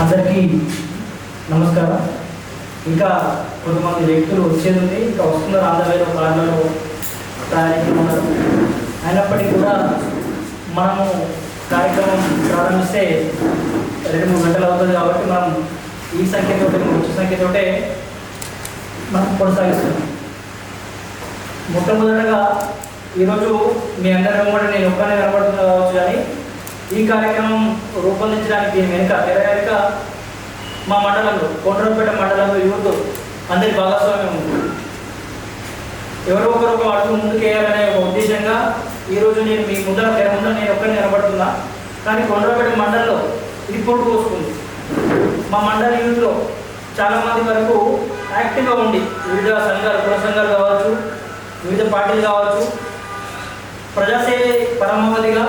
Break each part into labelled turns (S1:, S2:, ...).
S1: అందరికీ నమస్కారం. ఇంకా కొంతమంది వ్యక్తులు వచ్చేది ఉంది, ఇంకా వస్తున్నారు. ఆంధ్రవేలో కార్లలో తయారీ ఉన్నారు. అయినప్పటికీ కూడా మనము కార్యక్రమం ప్రారంభిస్తే 2-3 గంటలు అవుతుంది కాబట్టి మనం ఈ సంఖ్యతో ముఖ్య సంఖ్యతోటే మనం కొనసాగిస్తున్నాం. మొట్టమొదటగా ఈరోజు మీ అందరం కూడా నేను ఒక్కనే కనబడుతున్నా కావచ్చు, కానీ ఈ కార్యక్రమం రూపొందించడానికి దీని వెనుక మా మండలంలో కొండ్రపేట మండలంలో యువత అందరి భాగస్వామ్యం ఉంది. ఎవరో ఒకరు ఒక అడుగు ముందుకు వేయాలనే ఒక ఉద్దేశంగా ఈరోజు నేను మీ ముందర నేను ఒక్కరిని కనబడుతున్నా. కానీ కొండ్రపేట మండలంలో ఇది పొట్టు పోసుకుంది. మా మండల యూత్లో చాలామంది వరకు యాక్టివ్గా ఉండి వివిధ సంఘాలు, కుల సంఘాలు కావచ్చు, వివిధ పార్టీలు కావచ్చు, ప్రజాసేవ పరమావధిగా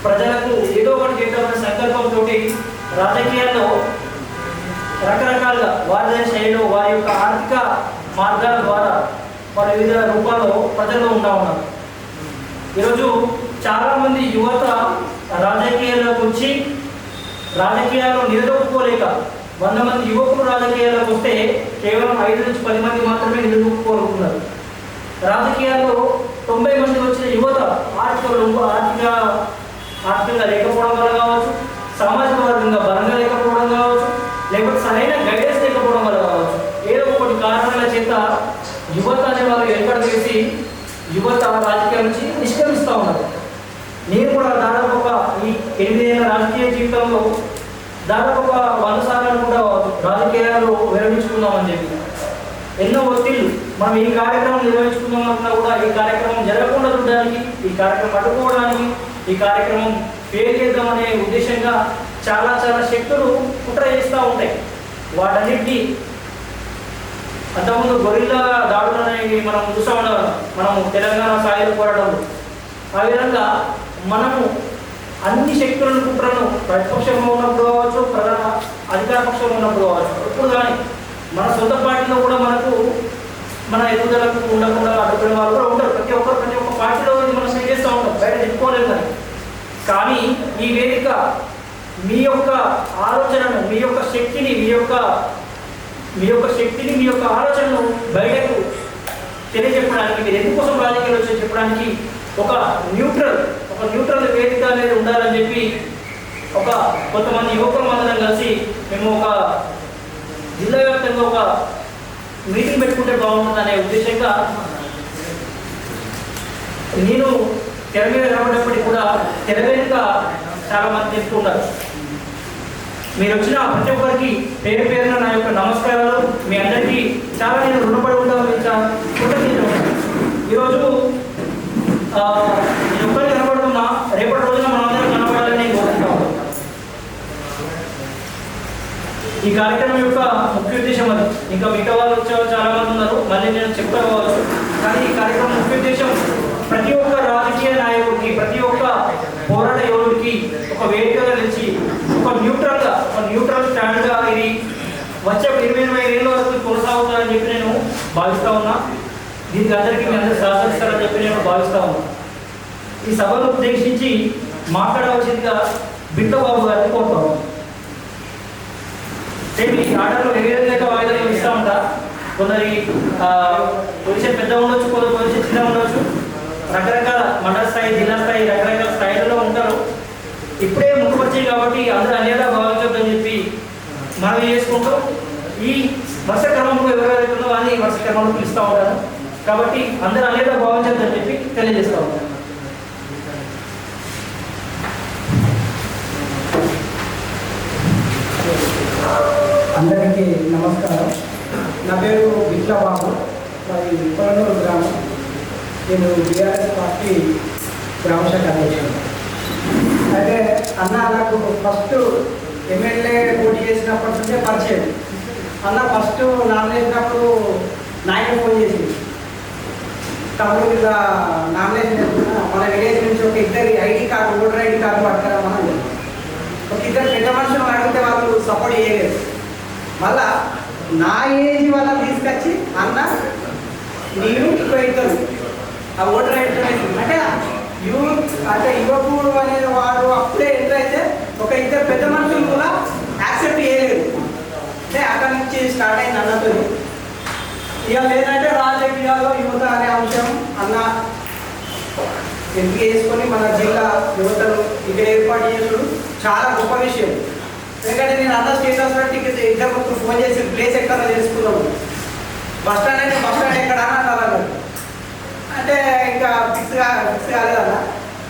S1: ప్రజలకు ఏదో ఒకటి చేద్దామనే సంకల్పంతో రాజకీయాల్లో రకరకాలుగా వారి శైలిలో వారి యొక్క ఆర్థిక మార్గాల ద్వారా వారి వివిధ రూపాల్లో ప్రజల్లో ఉన్నారు. ఈరోజు చాలామంది యువత రాజకీయాల్లోకి వచ్చి రాజకీయాల్లో నిలదొక్కుకోలేక 100 మంది యువకులు రాజకీయాల్లోకి వస్తే కేవలం 5 నుంచి 10 మంది మాత్రమే నిలదొక్కుకోగలుగుతున్నారు. రాజకీయాల్లో 90 మంది వచ్చిన యువత ఆర్థికంగా లేకపోవడం వల్ల కావచ్చు, సామాజిక వర్గంగా బలంగా లేకపోవడం కావచ్చు, లేకపోతే సరైన గైడెన్స్ లేకపోవడం వల్ల కావచ్చు, ఏదో ఒకటి కారణాల చేత యువత అనే వాళ్ళు ఏర్పాటు చేసి యువత రాజకీయాల నుంచి నిష్క్రమిస్తూ ఉన్నారు. నేను కూడా దాదాపు ఒక ఈ 8 ఏళ్ళ రాజకీయ జీవితంలో దాదాపు ఒక 100 సార్లు కూడా రాజకీయాలు విరమించుకుందామని చెప్పి ఎన్నో ఒత్తిళ్లు మనం ఈ కార్యక్రమం నిర్వహించుకుందామన్నా కూడా ఈ కార్యక్రమం జరగకుండా చూడడానికి, ఈ కార్యక్రమం అడ్డుకోవడానికి, ఈ కార్యక్రమం ఫెయిల్ చేద్దామనే ఉద్దేశంగా చాలా శక్తులు కుట్ర చేస్తూ ఉంటాయి. వాటన్నిటినీ అంతకుముందు గొరిల్లా దాడులు అనేవి మనం చూస్తూ ఉండేవాళ్ళం. మనము తెలంగాణ సాయుధ పోరాటంలో ఆ విధంగా మనము అన్ని శక్తులను కుట్రను ప్రతిపక్షంలో ఉన్నప్పుడు కావచ్చు, ప్రధాన అధికార పక్షంలో ఉన్నప్పుడు కావచ్చు, ఇప్పుడు కానీ మన సొంత పార్టీలో కూడా మనకు మన ఎదుగుదలకు ఉండకుండా అడ్డుకునే వాళ్ళు కూడా ఉంటారు. ప్రతి ఒక్క పార్టీలో ఇది మనం సెట్ చేస్తూ ఉంటాం, బయట చెప్పుకోలేము. కానీ ఈ వేదిక మీ యొక్క ఆలోచనను, మీ యొక్క శక్తిని, మీ యొక్క ఆలోచనను బయటకు తెలియజెప్పడానికి, మీరు ఎందుకోసం రాజకీయాలు వచ్చి చెప్పడానికి ఒక న్యూట్రల్ వేదిక అనేది ఉండాలని చెప్పి కొంతమంది యువకులు అందరం కలిసి మేము ఒక జిల్లా వ్యాప్తంగా ఒక మీటింగ్ పెట్టుకుంటే బాగుంటుందనే ఉద్దేశంగా నేను తెర మీద కనబడినప్పటికీ కూడా తెర వెనుక చాలా మంది చెప్తున్నారు. మీరు వచ్చిన ప్రతి ఒక్కరికి పేరున నా యొక్క నమస్కారాలు. మీ అందరికీ చాలా నేను రుణపడి ఉంటాను. ఈరోజు నేను ఒక్కరికి కనబడుతున్నా, రేపటి రోజున మనందరం కనబడాలని కోరుకుంటాం. ఈ కార్యక్రమం యొక్క ముఖ్య ఉద్దేశం అది. ఇంకా మిగతా వాళ్ళు వచ్చే చాలా మంది ఉన్నారు, మళ్ళీ నేను చెప్పుకోవచ్చు. కానీ ఈ కార్యక్రమం ముఖ్య ఉద్దేశం ప్రతి ఒక్క రాజకీయ నాయకుడికి, ప్రతి ఒక్క పోరాట యోధుడికి ఒక వేదికగా నిలిచి ఒక న్యూట్రల్ స్టాండ్గా ఇది వచ్చే 20-25 ఏళ్ళ వరకు కొనసాగుతారని చెప్పి నేను భావిస్తూ ఉన్నా. దీనికి అందరికీ మీ అందరూ సహకరిస్తారని చెప్పి నేను భావిస్తూ ఉన్నా. ఈ సభను ఉద్దేశించి మాట్లాడవలసిందిగా బిట్టబాబు గారిని కోరుతాను. ఈ ఆర్డర్లు ఏ విధంగా వాయిదాలు ఇస్తూ ఉంటా. కొందరి పొజిషన్ పెద్ద ఉండొచ్చు, కొందరు పొజిషన్ చిన్న ఉండొచ్చు. రకరకాల మండల స్థాయి, జిల్లా స్థాయి, రకరకాల స్థాయిలలో ఉంటారు. ఇప్పుడే ముఖ్యపరిచయం కాబట్టి అందరూ అనేలా భావించొద్దని చెప్పి మనం చేసుకుంటాం. ఈ వర్ష క్రమంలో ఎవరైతే ఉందో అని వర్ష క్రమంలో పిలుస్తూ ఉంటారు. కాబట్టి అందరూ అనేలా భావించొద్దని చెప్పి తెలియజేస్తూ ఉంటారు.
S2: అందరికీ నమస్కారం. నా పేరు బిట్లబాబు, మరి పొలంగూరు గ్రామం. నేను బీఆర్ఎస్ పార్టీ గ్రామశాఖ అధ్యక్షుడు. అయితే నాకు ఫస్ట్ ఎమ్మెల్యే పోటీ చేసినప్పటి నుంచే పరిచయం. ఫస్ట్ నామినేషనప్పుడు నాయకుడు ఫోన్ చేసింది, తమ్ముడు ఇలా నామినేషన్ చేస్తున్నా, మన విలేజ్ నుంచి ఒక 2 ID card, voter ID card పట్టుకురామని. ఒక 2 పెద్ద మనుషులు అడిగితే వాళ్ళు సపోర్ట్ చేయలేదు. మళ్ళా నా ఏజ్ వల్ల తీసుకొచ్చి నేను ఇద్దరు ఆ ఓటర్ ఐడి అంటే యూత్ అంటే యువకుడు అనేది వాడు అప్పుడే ఎంటర్ అయితే ఒక 2 పెద్ద మనుషులు కూడా యాక్సెప్ట్ చేయలేదు. అంటే అక్కడి నుంచి స్టార్ట్ అయింది అన్నతో. ఇక లేదంటే రాజకీయాల్లో యువత అనే అంశం అన్న ఎంపిక చేసుకొని మన జిల్లా యువతను ఇక్కడ ఏర్పాటు చేసుడు చాలా గొప్ప విషయం. ఎందుకంటే నేను అన్న స్టేటస్ బట్టి ఇద్దరు ముగ్గురు ఫోన్ చేసి ప్లేస్ ఎక్కడ తెలుసుకున్నాము. బస్ స్టాండ్ అయితే బస్ స్టాండ్ ఎక్కడ అని అన్నారు. అంటే ఇంకా ఫిక్స్ కాలేదన్న,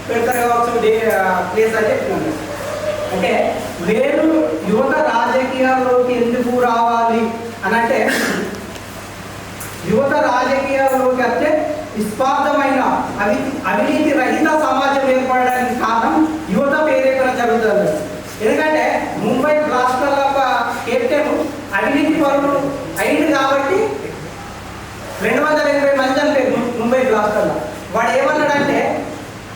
S2: పెడతారు కావచ్చు ప్లేస్ అని చెప్తున్నాను. అంటే నేను యువత రాజకీయాల్లోకి ఎందుకు రావాలి అని అంటే, యువత రాజకీయాల్లోకి వస్తే నిస్వార్థమైన అవినీతి రహిత సమాజం ఏర్పడడానికి కారణం యువత ప్రేరేపణ జరుగుతుంది. ఎందుకంటే ముంబై బ్లాస్టర్ల కెప్టెన్ అవినీతి పరుడు అయింది కాబట్టి 280 మంది చనిపోయారు ముంబై బ్లాస్టర్లో. వాడు ఏమన్నాడంటే,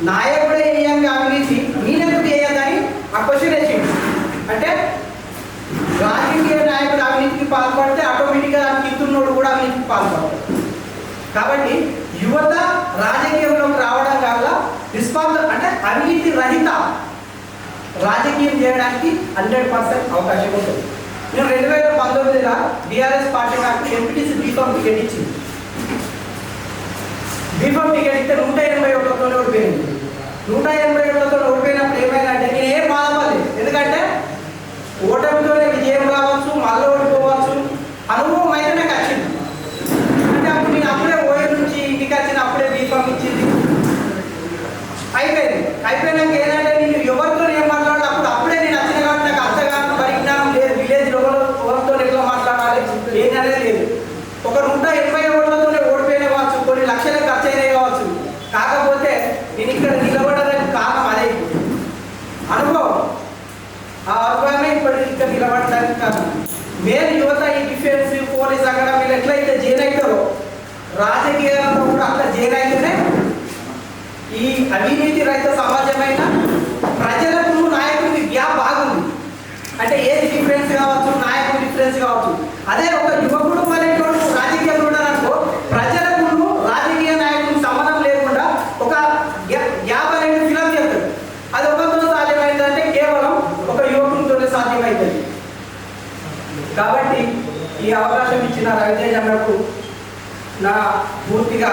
S2: నాయకుడే వేయంగా అవినీతి నేనెందుకు వేయదని ఆ క్వశ్చన్ వేసింది. అంటే రాజకీయ నాయకుడు అవినీతికి పాల్పడితే ఆటోమేటిక్గా దానికి ఇస్తున్నోడు కూడా అవినీతికి పాల్పడతాడు. కాబట్టి యువత రాజకీయంలోకి రావడం వల్ల నిస్వార్థం అంటే అవినీతి రహిత రాజకీయం చేయడానికి 100% అవకాశం ఉంటుంది. నేను 2019లో బీఆర్ఎస్ పార్టీ నాకు ఎంపీటీసీ బీఫామ్ టికెట్ ఇచ్చింది. బీఫామ్ టికెట్ ఇస్తే 181తో ఓడిపోయింది. 181తో ఓడిపోయినప్పుడు ఏమైందంటే నేను ఏం బాధపడలేదు. ఎందుకంటే ఓటమితోనే విజయం రావచ్చు, మళ్ళీ ఓడిపోవచ్చు, అనుభవం అయితే నాకు వచ్చింది. అంటే అప్పుడు నేను అప్పుడే ఓయి నుంచి ఇంటికి వచ్చిన అప్పుడే బీఫామ్ ఇచ్చింది, అయిపోయింది. అయిపోయినాక ఏంటంటే నేను ఎవరితో ఏం మాట్లాడాలి అప్పుడే నేను వచ్చిన కాబట్టి నాకు అంతగానో పరిజ్ఞానం లేదు. విలేజ్లో ఎవరితో ఎట్లా మాట్లాడాలి ఏంటనేది లేదు. ఒక 180 ఓట్లతోనే ఓడిపోయిన కావచ్చు, కొన్ని లక్షలు ఖర్చు అయినాయి కావచ్చు. కాకపోతే నేను ఇక్కడ నిలబడడానికి కారణం అదే అనుభవం. ఆ అనుభవమే ఇప్పటికి ఇక్కడ నిలబడడానికి కారణం. మెయిన్ యువత ఈ డిఫెన్స్, పోలీస్ అకాడమీలు ఎట్లయితే జైన్ అవుతారో రాజకీయాలలో కూడా అట్లా జైన్ అయితేనే ఈ అవినీతి రహిత సమాజమైన ప్రజలకు నాయకుడికి గ్యాప్ బాగుంది. అంటే ఏది డిఫరెన్స్ కావచ్చు, నాయకుడు డిఫరెన్స్ కావచ్చు. అదే ఒక యువకుడు అనేటువంటి రాజకీయంలో ఉన్నారనుకో, ప్రజలకు రాజకీయ నాయకుడికి సంబంధం లేకుండా ఒక గ్యాప్ అనేది ఫిలప్ చేస్తాడు. అది ఒకరితో సాధ్యమైందంటే కేవలం ఒక యువకుడితోనే సాధ్యమవుతుంది. కాబట్టి ఈ అవకాశం ఇచ్చిన రవితేజ్ అన్నకు నా పూర్తిగా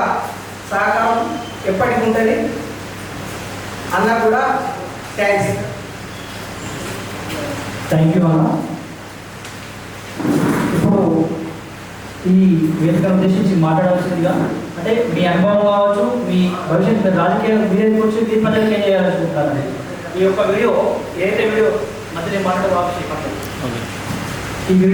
S2: సహకారం ఎప్పటికి ఉంటుంది. అన్న కూడా థ్యాంక్స్.
S1: థ్యాంక్ యూ అన్న. ఇప్పుడు ఈ వేదికను ఉద్దేశించి మాట్లాడాల్సిందిగా, అంటే మీ అనుభవం కావచ్చు, మీ భవిష్యత్తు రాజకీయ మీరేది వచ్చి మీ ప్రజలకు ఏం చేయాలనుకుంటారని ఈ యొక్క వీడియో ఏదైతే వీడియో మధ్య నేను మాట్లాడే ఈ వీడియో